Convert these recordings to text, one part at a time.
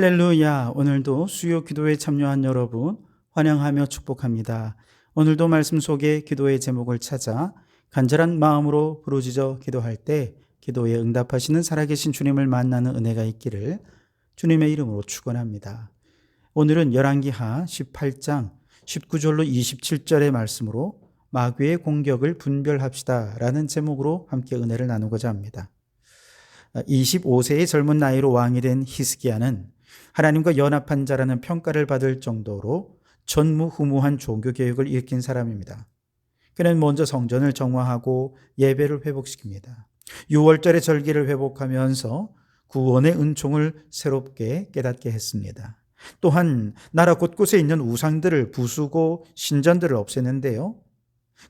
할렐루야. 오늘도 수요 기도에 참여한 여러분 환영하며 축복합니다. 오늘도 말씀 속에 기도의 제목을 찾아 간절한 마음으로 부르짖어 기도할 때 기도에 응답하시는 살아계신 주님을 만나는 은혜가 있기를 주님의 이름으로 축원합니다. 오늘은 열왕기하 18장 19절로 27절의 말씀으로 마귀의 공격을 분별합시다 라는 제목으로 함께 은혜를 나누고자 합니다. 25세의 젊은 나이로 왕이 된 히스기야는 하나님과 연합한 자라는 평가를 받을 정도로 전무후무한 종교개혁을 일으킨 사람입니다. 그는 먼저 성전을 정화하고 예배를 회복시킵니다. 6월절의 절기를 회복하면서 구원의 은총을 새롭게 깨닫게 했습니다. 또한 나라 곳곳에 있는 우상들을 부수고 신전들을 없애는데요.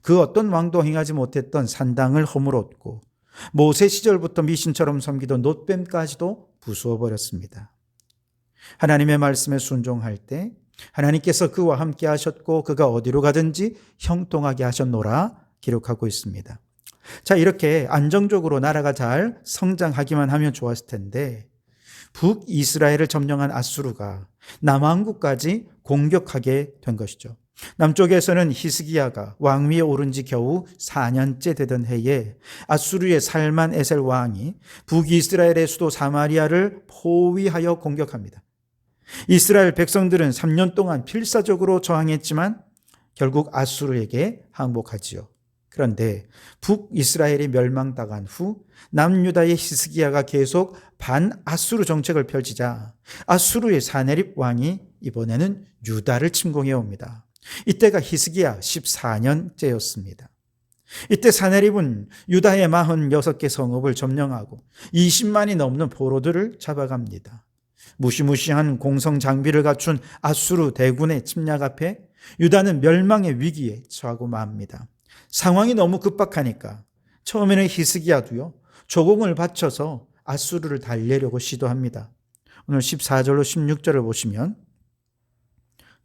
그 어떤 왕도 행하지 못했던 산당을 허물었고 모세 시절부터 미신처럼 섬기던 놋뱀까지도 부수어버렸습니다. 하나님의 말씀에 순종할 때 하나님께서 그와 함께 하셨고 그가 어디로 가든지 형통하게 하셨노라 기록하고 있습니다. 자, 이렇게 안정적으로 나라가 잘 성장하기만 하면 좋았을 텐데 북이스라엘을 점령한 아수르가 남왕국까지 공격하게 된 것이죠. 남쪽에서는 히스기야가 왕위에 오른 지 겨우 4년째 되던 해에 아수르의 살만에셀 왕이 북이스라엘의 수도 사마리아를 포위하여 공격합니다. 이스라엘 백성들은 3년 동안 필사적으로 저항했지만 결국 아수르에게 항복하지요. 그런데 북이스라엘이 멸망당한 후 남유다의 히스기야가 계속 반아수르 정책을 펼치자 아수르의 사네립 왕이 이번에는 유다를 침공해 옵니다. 이때가 히스기야 14년째였습니다. 이때 사네립은 유다의 46개 성읍을 점령하고 20만이 넘는 포로들을 잡아갑니다. 무시무시한 공성 장비를 갖춘 아수르 대군의 침략 앞에 유다는 멸망의 위기에 처하고 맙니다. 상황이 너무 급박하니까 처음에는 히스기야도요 조공을 바쳐서 아수르를 달래려고 시도합니다. 오늘 14절로 16절을 보시면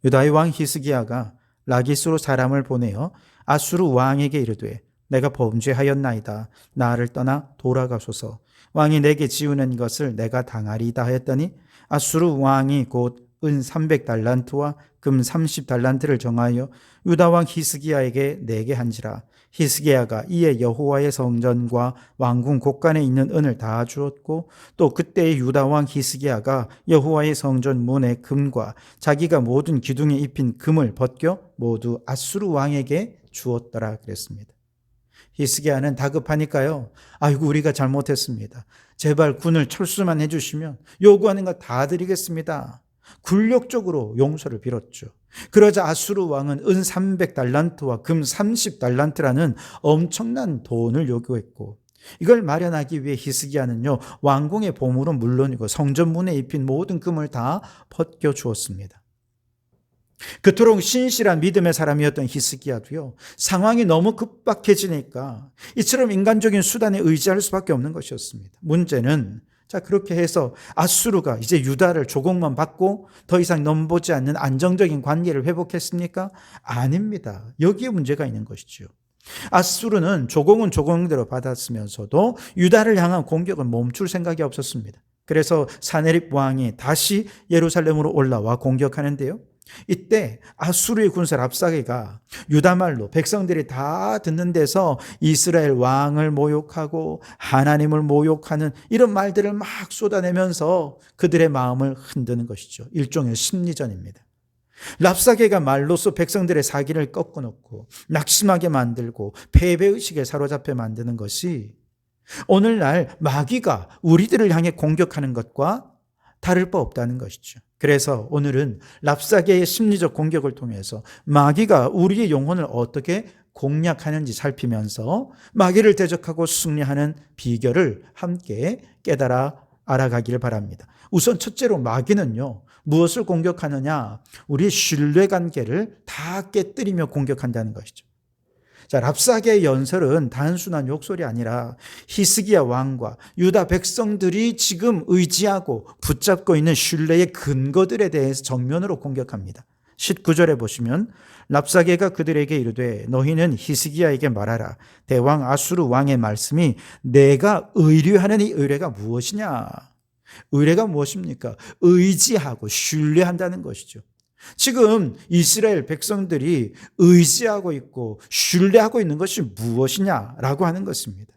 유다의 왕 히스기야가 라기스로 사람을 보내어 아수르 왕에게 이르되 내가 범죄하였나이다. 나를 떠나 돌아가소서. 왕이 내게 지우는 것을 내가 당하리이다 하였더니 아수르 왕이 곧 은 300달란트와 금 30달란트를 정하여 유다 왕 히스기야에게 내게 한지라. 히스기야가 이에 여호와의 성전과 왕궁 곳간에 있는 은을 다 주었고 또 그때의 유다 왕 히스기야가 여호와의 성전 문의 금과 자기가 모든 기둥에 입힌 금을 벗겨 모두 아수르 왕에게 주었더라 그랬습니다. 히스기야는 다급하니까요. 아이고 우리가 잘못했습니다. 제발 군을 철수만 해주시면 요구하는 거 다 드리겠습니다. 굴욕적으로 용서를 빌었죠. 그러자 아수르 왕은 은 300달란트와 금 30달란트라는 엄청난 돈을 요구했고 이걸 마련하기 위해 히스기야는요 왕궁의 보물은 물론이고 성전문에 입힌 모든 금을 다 벗겨 주었습니다. 그토록 신실한 믿음의 사람이었던 히스기야도요 상황이 너무 급박해지니까 이처럼 인간적인 수단에 의지할 수밖에 없는 것이었습니다. 문제는 자 그렇게 해서 아수르가 이제 유다를 조공만 받고 더 이상 넘보지 않는 안정적인 관계를 회복했습니까? 아닙니다. 여기에 문제가 있는 것이죠. 아수르는 조공은 조공대로 받았으면서도 유다를 향한 공격은 멈출 생각이 없었습니다. 그래서 사네립 왕이 다시 예루살렘으로 올라와 공격하는데요. 이때 아수르의 군사 랍사게가 유다말로 백성들이 다 듣는 데서 이스라엘 왕을 모욕하고 하나님을 모욕하는 이런 말들을 막 쏟아내면서 그들의 마음을 흔드는 것이죠. 일종의 심리전입니다. 랍사게가 말로써 백성들의 사기를 꺾어놓고 낙심하게 만들고 패배의식에 사로잡혀 만드는 것이 오늘날 마귀가 우리들을 향해 공격하는 것과 다를 바 없다는 것이죠. 그래서 오늘은 랍사게의 심리적 공격을 통해서 마귀가 우리의 영혼을 어떻게 공략하는지 살피면서 마귀를 대적하고 승리하는 비결을 함께 깨달아 알아가기를 바랍니다. 우선 첫째로 마귀는요 무엇을 공격하느냐? 우리의 신뢰관계를 다 깨뜨리며 공격한다는 것이죠. 자, 랍사게의 연설은 단순한 욕설이 아니라 히스기야 왕과 유다 백성들이 지금 의지하고 붙잡고 있는 신뢰의 근거들에 대해서 정면으로 공격합니다. 19절에 보시면 랍사게가 그들에게 이르되 너희는 히스기야에게 말하라. 대왕 아수르 왕의 말씀이 내가 의뢰하는 이 의뢰가 무엇이냐? 의뢰가 무엇입니까? 의지하고 신뢰한다는 것이죠. 지금 이스라엘 백성들이 의지하고 있고 신뢰하고 있는 것이 무엇이냐라고 하는 것입니다.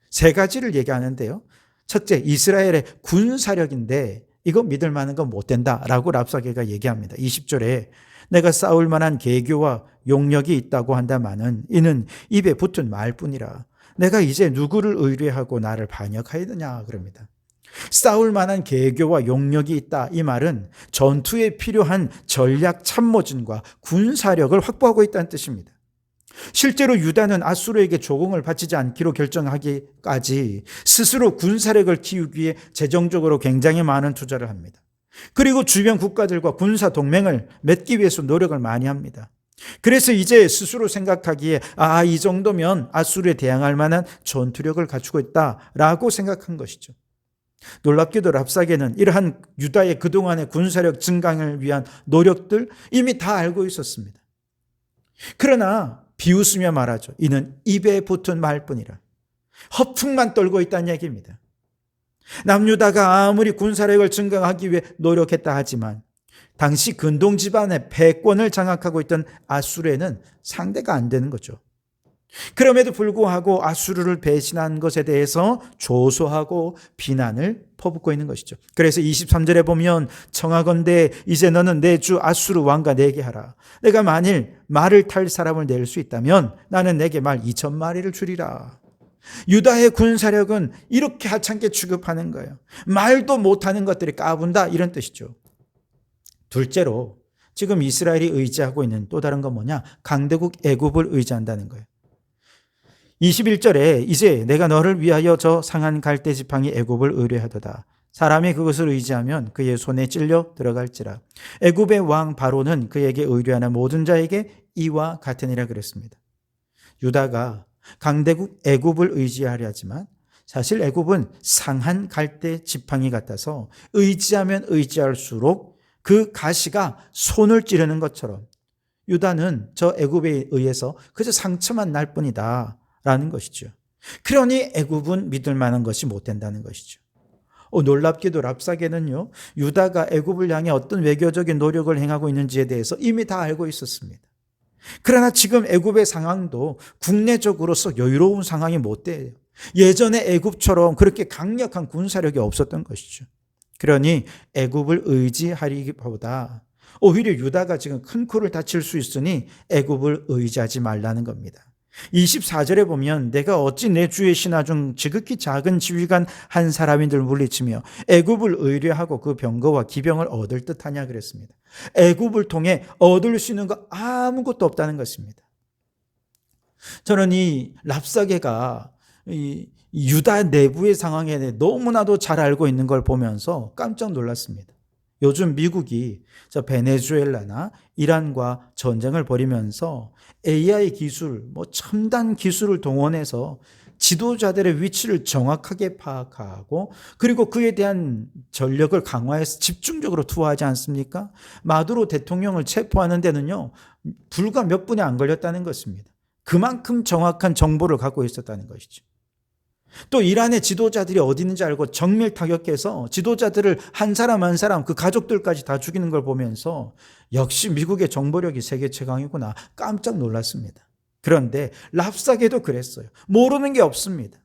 세 가지를 얘기하는데요. 첫째, 이스라엘의 군사력인데 이거 믿을 만한 건 못 된다라고 랍사게가 얘기합니다. 20절에 내가 싸울 만한 계교와 용력이 있다고 한다마는 이는 입에 붙은 말뿐이라. 내가 이제 누구를 의뢰하고 나를 반역하였느냐 그럽니다. 싸울 만한 계교와 용력이 있다. 이 말은 전투에 필요한 전략 참모진과 군사력을 확보하고 있다는 뜻입니다. 실제로 유다는 아수르에게 조공을 바치지 않기로 결정하기까지 스스로 군사력을 키우기 위해 재정적으로 굉장히 많은 투자를 합니다. 그리고 주변 국가들과 군사 동맹을 맺기 위해서 노력을 많이 합니다. 그래서 이제 스스로 생각하기에 이 정도면 아수르에 대항할 만한 전투력을 갖추고 있다라고 생각한 것이죠. 놀랍게도 랍사게는 이러한 유다의 그동안의 군사력 증강을 위한 노력들 이미 다 알고 있었습니다. 그러나 비웃으며 말하죠. 이는 입에 붙은 말뿐이라. 허풍만 떨고 있다는 얘기입니다. 남유다가 아무리 군사력을 증강하기 위해 노력했다 하지만 당시 근동 지방의 패권을 장악하고 있던 아수르에는 상대가 안 되는 거죠. 그럼에도 불구하고 아수르를 배신한 것에 대해서 조소하고 비난을 퍼붓고 있는 것이죠. 그래서 23절에 보면 청하건대 이제 너는 내 주 아수르 왕과 내게 하라. 내가 만일 말을 탈 사람을 낼 수 있다면 나는 내게 말 2,000마리를 주리라. 유다의 군사력은 이렇게 하찮게 취급하는 거예요. 말도 못하는 것들이 까분다 이런 뜻이죠. 둘째로 지금 이스라엘이 의지하고 있는 또 다른 건 뭐냐? 강대국 애굽을 의지한다는 거예요. 21절에 이제 내가 너를 위하여 저 상한 갈대 지팡이 애굽을 의뢰하도다. 사람이 그것을 의지하면 그의 손에 찔려 들어갈지라. 애굽의 왕 바로는 그에게 의뢰하는 모든 자에게 이와 같으니라 그랬습니다. 유다가 강대국 애굽을 의지하려 하지만 사실 애굽은 상한 갈대 지팡이 같아서 의지하면 의지할수록 그 가시가 손을 찌르는 것처럼 유다는 저 애굽에 의해서 그저 상처만 날 뿐이다 라는 것이죠. 그러니 애굽은 믿을 만한 것이 못 된다는 것이죠. 놀랍게도 랍사게는요, 유다가 애굽을 향해 어떤 외교적인 노력을 행하고 있는지에 대해서 이미 다 알고 있었습니다. 그러나 지금 애굽의 상황도 국내적으로서 여유로운 상황이 못 돼요. 예전에 애굽처럼 그렇게 강력한 군사력이 없었던 것이죠. 그러니 애굽을 의지하기보다 오히려 유다가 지금 큰 코를 다칠 수 있으니 애굽을 의지하지 말라는 겁니다. 24절에 보면 내가 어찌 내 주의 신하 중 지극히 작은 지휘관 한 사람인들 물리치며 애굽을 의뢰하고 그 병거와 기병을 얻을 듯하냐 그랬습니다. 애굽을 통해 얻을 수 있는 거 아무것도 없다는 것입니다. 저는 이 랍사게가 이 유다 내부의 상황에 대해 너무나도 잘 알고 있는 걸 보면서 깜짝 놀랐습니다. 요즘 미국이 저 베네수엘라나 이란과 전쟁을 벌이면서 AI 기술, 첨단 기술을 동원해서 지도자들의 위치를 정확하게 파악하고 그리고 그에 대한 전력을 강화해서 집중적으로 투하하지 않습니까? 마두로 대통령을 체포하는 데는요, 불과 몇 분이 안 걸렸다는 것입니다. 그만큼 정확한 정보를 갖고 있었다는 것이죠. 또 이란의 지도자들이 어디 있는지 알고 정밀 타격해서 지도자들을 한 사람 한 사람 그 가족들까지 다 죽이는 걸 보면서 역시 미국의 정보력이 세계 최강이구나 깜짝 놀랐습니다. 그런데 랍사게도 그랬어요. 모르는 게 없습니다.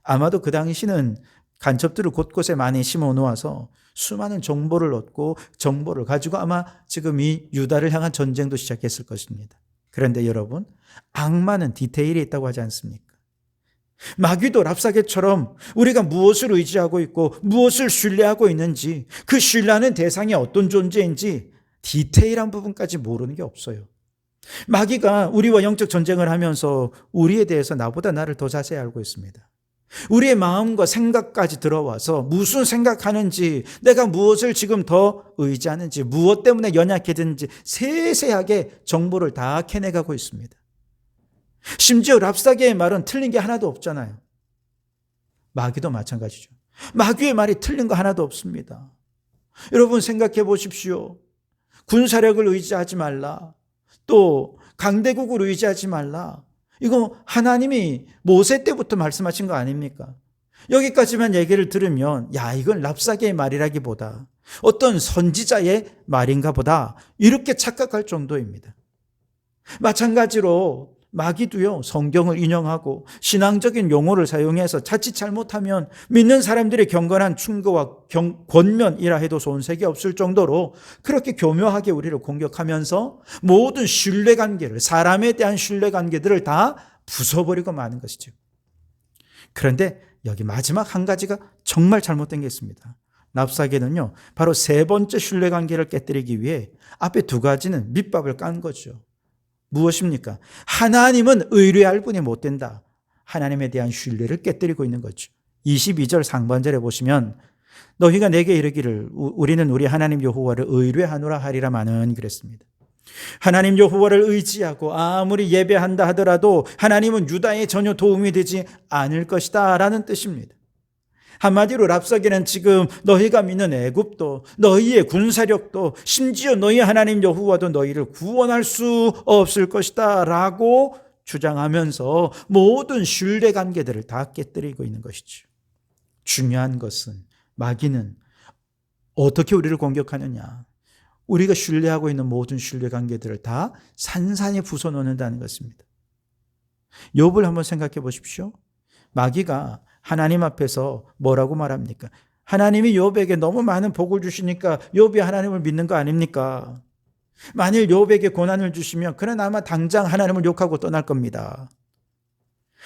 아마도 그 당시는 간첩들을 곳곳에 많이 심어 놓아서 수많은 정보를 얻고 정보를 가지고 아마 지금 이 유다를 향한 전쟁도 시작했을 것입니다. 그런데 여러분, 악마는 디테일에 있다고 하지 않습니까? 마귀도 랍사게처럼 우리가 무엇을 의지하고 있고 무엇을 신뢰하고 있는지 그 신뢰하는 대상이 어떤 존재인지 디테일한 부분까지 모르는 게 없어요. 마귀가 우리와 영적 전쟁을 하면서 우리에 대해서 나보다 나를 더 자세히 알고 있습니다. 우리의 마음과 생각까지 들어와서 무슨 생각하는지 내가 무엇을 지금 더 의지하는지 무엇 때문에 연약해졌는지 세세하게 정보를 다 캐내가고 있습니다. 심지어 랍사게의 말은 틀린 게 하나도 없잖아요. 마귀도 마찬가지죠. 마귀의 말이 틀린 거 하나도 없습니다. 여러분 생각해 보십시오. 군사력을 의지하지 말라. 또 강대국을 의지하지 말라. 이거 하나님이 모세 때부터 말씀하신 거 아닙니까? 여기까지만 얘기를 들으면 야, 이건 랍사게의 말이라기보다 어떤 선지자의 말인가 보다 이렇게 착각할 정도입니다. 마찬가지로 마귀도요, 성경을 인용하고 신앙적인 용어를 사용해서 자칫 잘못하면 믿는 사람들의 경건한 충고와 권면이라 해도 손색이 없을 정도로 그렇게 교묘하게 우리를 공격하면서 모든 신뢰관계를, 사람에 대한 신뢰관계들을 다 부숴버리고 마는 것이죠. 그런데 여기 마지막 한 가지가 정말 잘못된 게 있습니다. 랍사게는요, 바로 세 번째 신뢰관계를 깨뜨리기 위해 앞에 두 가지는 밑밥을 깐 거죠. 무엇입니까? 하나님은 의뢰할 분이 못 된다. 하나님에 대한 신뢰를 깨뜨리고 있는 거죠. 22절 상반절에 보시면 너희가 내게 이르기를 우리는 우리 하나님 여호와를 의뢰하노라 하리라마는 그랬습니다. 하나님 여호와를 의지하고 아무리 예배한다 하더라도 하나님은 유다에 전혀 도움이 되지 않을 것이다 라는 뜻입니다. 한마디로 랍사게는 지금 너희가 믿는 애굽도, 너희의 군사력도, 심지어 너희 하나님 여호와도 너희를 구원할 수 없을 것이다 라고 주장하면서 모든 신뢰관계들을 다 깨뜨리고 있는 것이죠. 중요한 것은 마귀는 어떻게 우리를 공격하느냐, 우리가 신뢰하고 있는 모든 신뢰관계들을 다 산산히 부숴놓는다는 것입니다. 욥을 한번 생각해 보십시오. 마귀가 하나님 앞에서 뭐라고 말합니까? 하나님이 욥에게 너무 많은 복을 주시니까 욥이 하나님을 믿는 거 아닙니까? 만일 욥에게 고난을 주시면 그는 아마 당장 하나님을 욕하고 떠날 겁니다.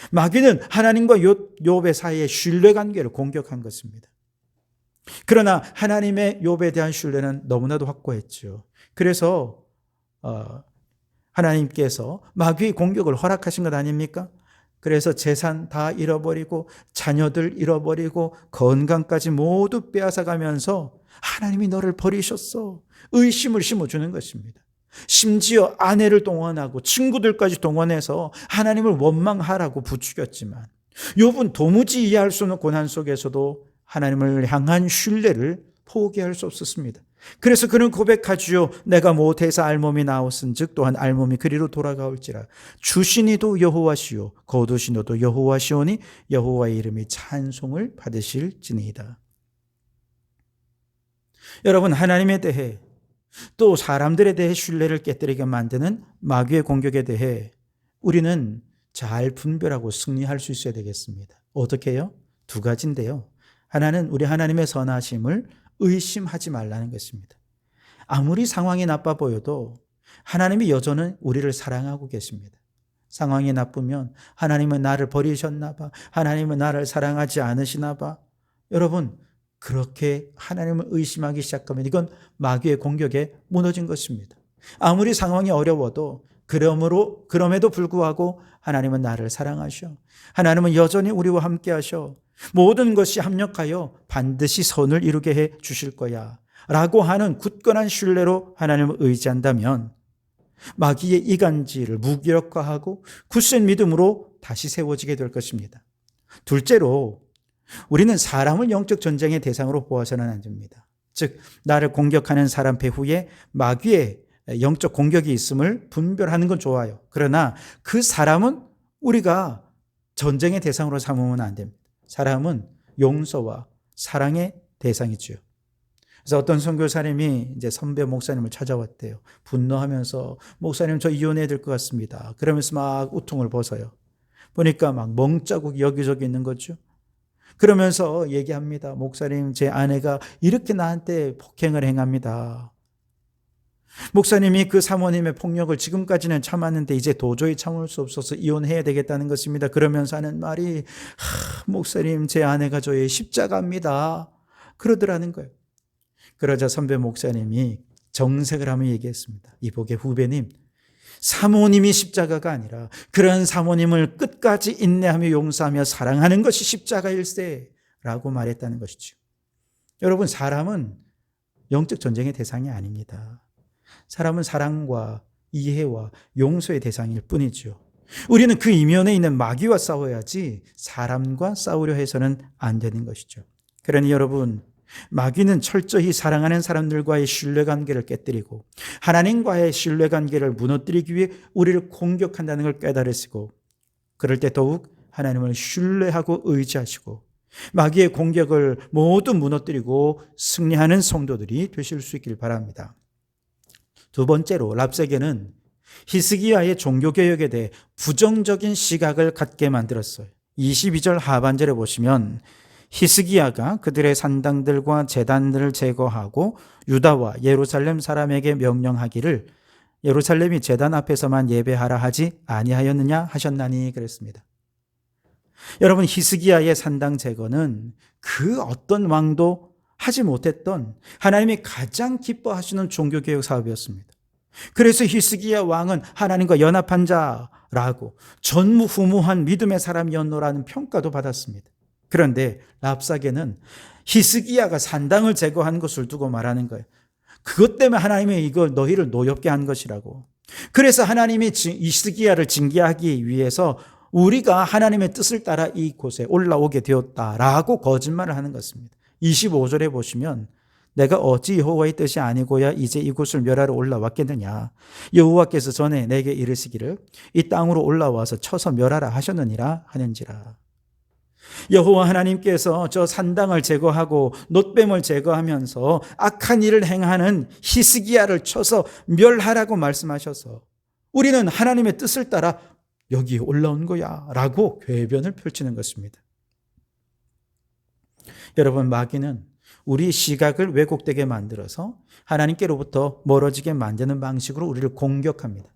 마귀는 하나님과 욥의 사이의 신뢰관계를 공격한 것입니다. 그러나 하나님의 욥에 대한 신뢰는 너무나도 확고했죠. 그래서 하나님께서 마귀의 공격을 허락하신 것 아닙니까? 그래서 재산 다 잃어버리고 자녀들 잃어버리고 건강까지 모두 빼앗아가면서 하나님이 너를 버리셨어, 의심을 심어주는 것입니다. 심지어 아내를 동원하고 친구들까지 동원해서 하나님을 원망하라고 부추겼지만 욥은 도무지 이해할 수 없는 고난 속에서도 하나님을 향한 신뢰를 포기할 수 없었습니다. 그래서 그는 고백하지요. 내가 못해서 알몸이 나왔은즉 또한 알몸이 그리로 돌아가올지라. 주시니도 여호와시요 거두시노도 여호와시오니 여호와의 이름이 찬송을 받으실지니이다. 여러분, 하나님에 대해 또 사람들에 대해 신뢰를 깨뜨리게 만드는 마귀의 공격에 대해 우리는 잘 분별하고 승리할 수 있어야 되겠습니다. 어떻게 해요? 두 가지인데요. 하나는 우리 하나님의 선하심을 의심하지 말라는 것입니다. 아무리 상황이 나빠 보여도 하나님이 여전히 우리를 사랑하고 계십니다. 상황이 나쁘면 하나님은 나를 버리셨나 봐, 하나님은 나를 사랑하지 않으시나 봐. 여러분, 그렇게 하나님을 의심하기 시작하면 이건 마귀의 공격에 무너진 것입니다. 아무리 상황이 어려워도 그럼에도 불구하고 하나님은 나를 사랑하셔, 하나님은 여전히 우리와 함께 하셔, 모든 것이 합력하여 반드시 선을 이루게 해 주실 거야 라고 하는 굳건한 신뢰로 하나님을 의지한다면 마귀의 이간질을 무기력화하고 굳센 믿음으로 다시 세워지게 될 것입니다. 둘째로, 우리는 사람을 영적 전쟁의 대상으로 보아서는 안 됩니다. 즉, 나를 공격하는 사람 배후에 마귀의 영적 공격이 있음을 분별하는 건 좋아요. 그러나 그 사람은 우리가 전쟁의 대상으로 삼으면 안 됩니다. 사람은 용서와 사랑의 대상이죠. 그래서 어떤 선교사님이 이제 선배 목사님을 찾아왔대요. 분노하면서 목사님 저 이혼해야 될 것 같습니다. 그러면서 막 우통을 벗어요. 보니까 막 멍자국이 여기저기 있는 거죠. 그러면서 얘기합니다. 목사님, 제 아내가 이렇게 나한테 폭행을 행합니다. 목사님이 그 사모님의 폭력을 지금까지는 참았는데 이제 도저히 참을 수 없어서 이혼해야 되겠다는 것입니다. 그러면서 하는 말이 목사님, 제 아내가 저의 십자가입니다. 그러더라는 거예요. 그러자 선배 목사님이 정색을 하며 얘기했습니다. 이복의 후배님, 사모님이 십자가가 아니라 그런 사모님을 끝까지 인내하며 용서하며 사랑하는 것이 십자가일세 라고 말했다는 것이죠. 여러분, 사람은 영적 전쟁의 대상이 아닙니다. 사람은 사랑과 이해와 용서의 대상일 뿐이죠. 우리는 그 이면에 있는 마귀와 싸워야지 사람과 싸우려 해서는 안 되는 것이죠. 그러니 여러분, 마귀는 철저히 사랑하는 사람들과의 신뢰관계를 깨뜨리고 하나님과의 신뢰관계를 무너뜨리기 위해 우리를 공격한다는 걸 깨달으시고, 그럴 때 더욱 하나님을 신뢰하고 의지하시고 마귀의 공격을 모두 무너뜨리고 승리하는 성도들이 되실 수 있길 바랍니다. 두 번째로 랍사게는 히스기야의 종교개혁에 대해 부정적인 시각을 갖게 만들었어요. 22절 하반절에 보시면 히스기야가 그들의 산당들과 제단들을 제거하고 유다와 예루살렘 사람에게 명령하기를 예루살렘이 제단 앞에서만 예배하라 하지 아니하였느냐 하셨나니 그랬습니다. 여러분, 히스기야의 산당 제거는 그 어떤 왕도 하지 못했던 하나님이 가장 기뻐하시는 종교개혁 사업이었습니다. 그래서 히스기야 왕은 하나님과 연합한 자라고 전무후무한 믿음의 사람이었노라는 평가도 받았습니다. 그런데 랍사게는 히스기야가 산당을 제거한 것을 두고 말하는 거예요. 그것 때문에 하나님이 이걸 너희를 노엽게 한 것이라고. 그래서 하나님이 히스기야를 징계하기 위해서 우리가 하나님의 뜻을 따라 이곳에 올라오게 되었다라고 거짓말을 하는 것입니다. 25절에 보시면 내가 어찌 여호와의 뜻이 아니고야 이제 이곳을 멸하러 올라왔겠느냐. 여호와께서 전에 내게 이르시기를 이 땅으로 올라와서 쳐서 멸하라 하셨느니라 하는지라. 여호와 하나님께서 저 산당을 제거하고 놋뱀을 제거하면서 악한 일을 행하는 히스기야를 쳐서 멸하라고 말씀하셔서 우리는 하나님의 뜻을 따라 여기 올라온 거야 라고 궤변을 펼치는 것입니다. 여러분, 마귀는 우리 시각을 왜곡되게 만들어서 하나님께로부터 멀어지게 만드는 방식으로 우리를 공격합니다.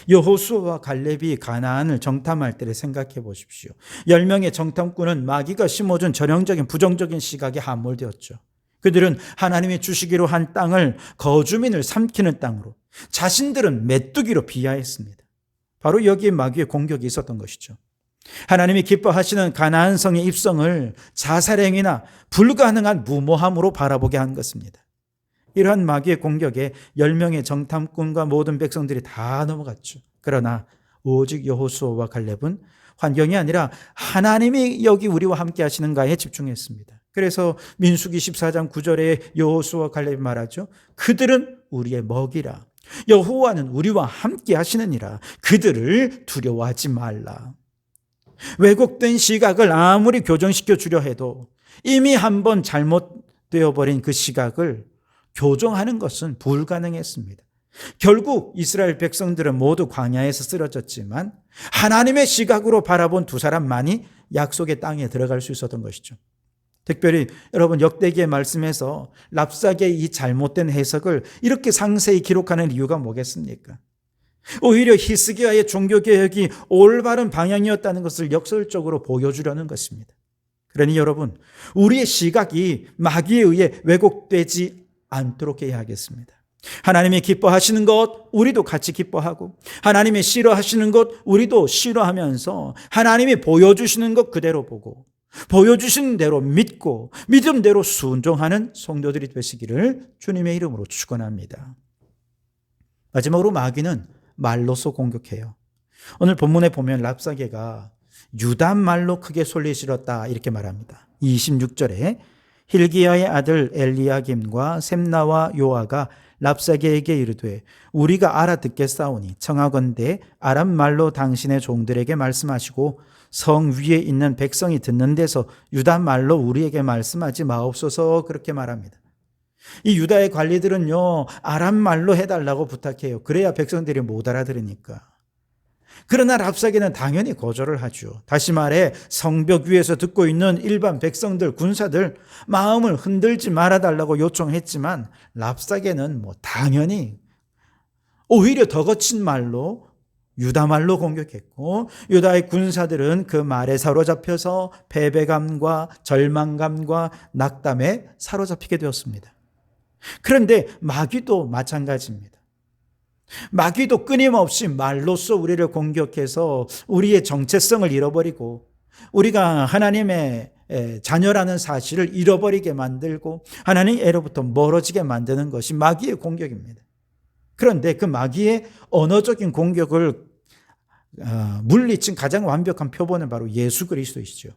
여호수아와 갈렙이 가나안을 정탐할 때를 생각해 보십시오. 10명의 정탐꾼은 마귀가 심어준 전형적인 부정적인 시각에 함몰되었죠. 그들은 하나님이 주시기로 한 땅을 거주민을 삼키는 땅으로, 자신들은 메뚜기로 비하했습니다. 바로 여기에 마귀의 공격이 있었던 것이죠. 하나님이 기뻐하시는 가나안 성의 입성을 자살행위나 불가능한 무모함으로 바라보게 한 것입니다. 이러한 마귀의 공격에 10명의 정탐꾼과 모든 백성들이 다 넘어갔죠. 그러나 오직 여호수아와 갈렙은 환경이 아니라 하나님이 여기 우리와 함께 하시는가에 집중했습니다. 그래서 민수기 14장 9절에 여호수아와 갈렙이 말하죠. 그들은 우리의 먹이라. 여호와는 우리와 함께 하시느니라. 그들을 두려워하지 말라. 왜곡된 시각을 아무리 교정시켜 주려 해도 이미 한번 잘못되어 버린 그 시각을 교정하는 것은 불가능했습니다. 결국 이스라엘 백성들은 모두 광야에서 쓰러졌지만 하나님의 시각으로 바라본 두 사람만이 약속의 땅에 들어갈 수 있었던 것이죠. 특별히 여러분, 역대기의 말씀에서 랍사게의 이 잘못된 해석을 이렇게 상세히 기록하는 이유가 뭐겠습니까? 오히려 히스기야의 종교개혁이 올바른 방향이었다는 것을 역설적으로 보여주려는 것입니다. 그러니 여러분, 우리의 시각이 마귀에 의해 왜곡되지 않도록 해야 하겠습니다. 하나님이 기뻐하시는 것 우리도 같이 기뻐하고, 하나님이 싫어하시는 것 우리도 싫어하면서 하나님이 보여주시는 것 그대로 보고, 보여주신 대로 믿고 믿음대로 순종하는 성도들이 되시기를 주님의 이름으로 축원합니다. 마지막으로 마귀는 말로서 공격해요. 오늘 본문에 보면 랍사게가 유다 말로 크게 소리 질렀다 이렇게 말합니다. 26절에 hil기야의 아들 엘리야김과 셈나와 요아가 랍사게에게 이르되 우리가 알아듣겠사오니 청하건대 아람 말로 당신의 종들에게 말씀하시고 성 위에 있는 백성이 듣는 데서 유다 말로 우리에게 말씀하지 마옵소서. 그렇게 말합니다. 이 유다의 관리들은요, 아람 말로 해달라고 부탁해요. 그래야 백성들이 못 알아들으니까. 그러나 랍사게는 당연히 거절을 하죠. 다시 말해 성벽 위에서 듣고 있는 일반 백성들, 군사들 마음을 흔들지 말아달라고 요청했지만 랍사게는 당연히 오히려 더 거친 말로 유다 말로 공격했고, 유다의 군사들은 그 말에 사로잡혀서 패배감과 절망감과 낙담에 사로잡히게 되었습니다. 그런데 마귀도 마찬가지입니다. 마귀도 끊임없이 말로써 우리를 공격해서 우리의 정체성을 잃어버리고 우리가 하나님의 자녀라는 사실을 잃어버리게 만들고 하나님으로부터 멀어지게 만드는 것이 마귀의 공격입니다. 그런데 그 마귀의 언어적인 공격을 물리친 가장 완벽한 표본은 바로 예수 그리스도이시죠.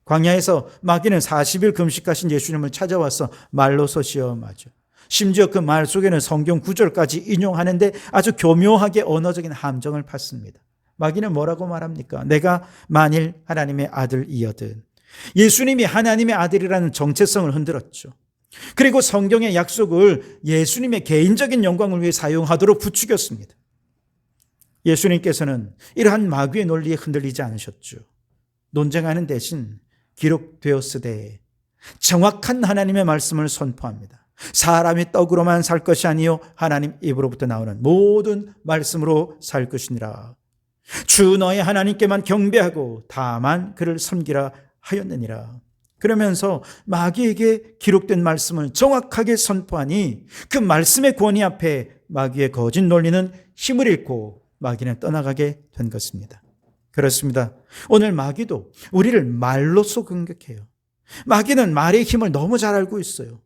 광야에서 마귀는 40일 금식하신 예수님을 찾아와서 말로서 시험하죠. 심지어 그 말 속에는 성경 구절까지 인용하는데 아주 교묘하게 언어적인 함정을 팠습니다. 마귀는 뭐라고 말합니까? 내가 만일 하나님의 아들이거든 예수님이 하나님의 아들이라는 정체성을 흔들었죠. 그리고 성경의 약속을 예수님의 개인적인 영광을 위해 사용하도록 부추겼습니다. 예수님께서는 이러한 마귀의 논리에 흔들리지 않으셨죠. 논쟁하는 대신 기록되었으되 정확한 하나님의 말씀을 선포합니다. 사람이 떡으로만 살 것이 아니요 하나님 입으로부터 나오는 모든 말씀으로 살 것이니라. 주 너의 하나님께만 경배하고 다만 그를 섬기라 하였느니라. 그러면서 마귀에게 기록된 말씀을 정확하게 선포하니 그 말씀의 권위 앞에 마귀의 거짓 논리는 힘을 잃고 마귀는 떠나가게 된 것입니다. 그렇습니다. 오늘 마귀도 우리를 말로써 공격해요. 마귀는 말의 힘을 너무 잘 알고 있어요.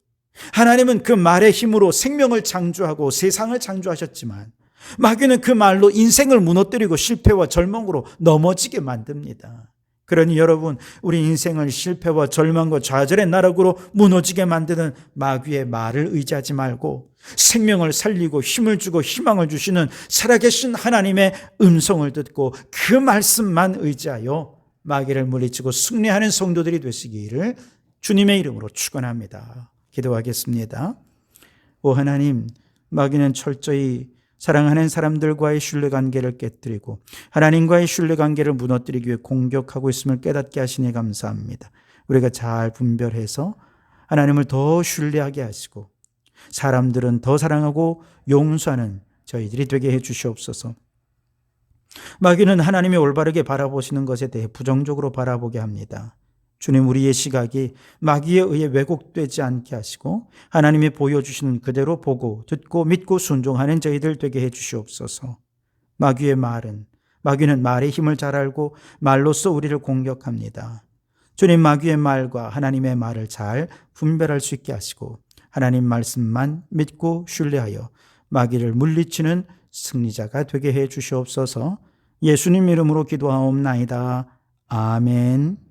하나님은 그 말의 힘으로 생명을 창조하고 세상을 창조하셨지만 마귀는 그 말로 인생을 무너뜨리고 실패와 절망으로 넘어지게 만듭니다. 그러니 여러분, 우리 인생을 실패와 절망과 좌절의 나락으로 무너지게 만드는 마귀의 말을 의지하지 말고 생명을 살리고 힘을 주고 희망을 주시는 살아계신 하나님의 음성을 듣고 그 말씀만 의지하여 마귀를 물리치고 승리하는 성도들이 되시기를 주님의 이름으로 축원합니다. 기도하겠습니다. 오 하나님, 마귀는 철저히 사랑하는 사람들과의 신뢰관계를 깨뜨리고 하나님과의 신뢰관계를 무너뜨리기 위해 공격하고 있음을 깨닫게 하시니 감사합니다. 우리가 잘 분별해서 하나님을 더 신뢰하게 하시고 사람들은 더 사랑하고 용서하는 저희들이 되게 해 주시옵소서. 마귀는 하나님이 올바르게 바라보시는 것에 대해 부정적으로 바라보게 합니다. 주님, 우리의 시각이 마귀에 의해 왜곡되지 않게 하시고 하나님이 보여주시는 그대로 보고 듣고 믿고 순종하는 저희들 되게 해 주시옵소서. 마귀는 말의 힘을 잘 알고 말로써 우리를 공격합니다. 주님, 마귀의 말과 하나님의 말을 잘 분별할 수 있게 하시고 하나님 말씀만 믿고 신뢰하여 마귀를 물리치는 승리자가 되게 해 주시옵소서. 예수님 이름으로 기도하옵나이다. 아멘.